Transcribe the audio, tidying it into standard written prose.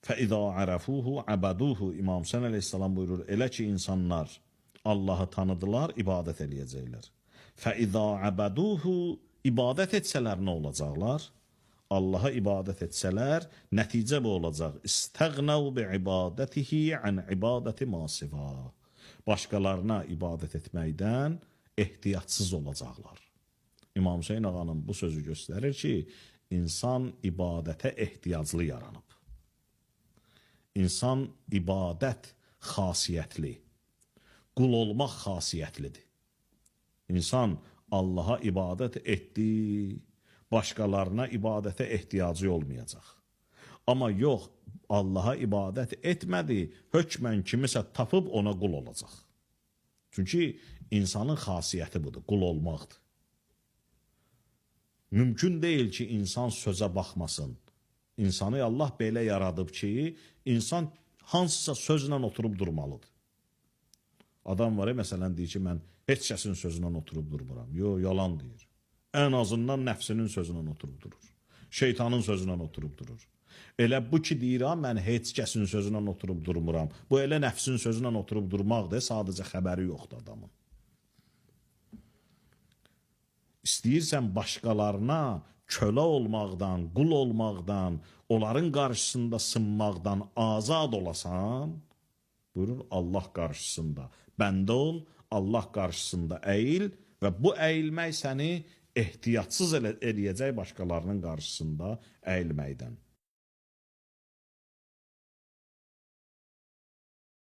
فَإِذَا عَرَفُوهُ عَبَدُوهُ İmam Hüseyin aleyhissalam buyurur, elə ki insanlar Allahı tanıdılar, ibadət eləyəcəklər. فَإِذَا عَبَدُوهُ ibadət etsələr nə olacaqlar? Allaha ibadət etsələr, nəticə bu olacaq. İstəğnəv bi'ibadətihi ən ibadəti masivə. Başqalarına ibadət etməkdən ehtiyatsız olacaqlar. İmam Hüseyin ağanın bu sözü göstərir ki, insan ibadətə ehtiyaclı yaranıb. İnsan ibadət xasiyyətli, qul olmaq xasiyyətlidir. İnsan Allaha ibadət etdi, başqalarına ibadətə ehtiyacı olmayacaq. Amma yox, Allaha ibadət etmədi, hökmən kimisə tapıb ona qul olacaq. Çünki insanın xasiyyəti budur, qul olmaqdır. Mümkün deyil ki, insan sözə baxmasın. İnsanı Allah belə yaradıb ki, insan hansısa sözlə oturub durmalıdır. Adam var, məsələn, deyir ki, mən heç kəsin sözlə oturub durmuram. Yox, yalan deyir. Ən azından nəfsinin sözlə oturub durur. Şeytanın sözlə oturub durur. Elə bu ki, deyir, mən heç kəsin sözlə oturub durmuram. Bu elə nəfsin sözlə oturub durmaqdır, sadəcə xəbəri yoxdur adamın. İstəyirsən başqalarına kölə olmaqdan, qul olmaqdan, onların qarşısında sınmaqdan azad olasan, buyurur Allah qarşısında bəndə ol, Allah qarşısında əyil və bu əyilmək səni ehtiyatsız eləyəcək başqalarının qarşısında əyilməkdən.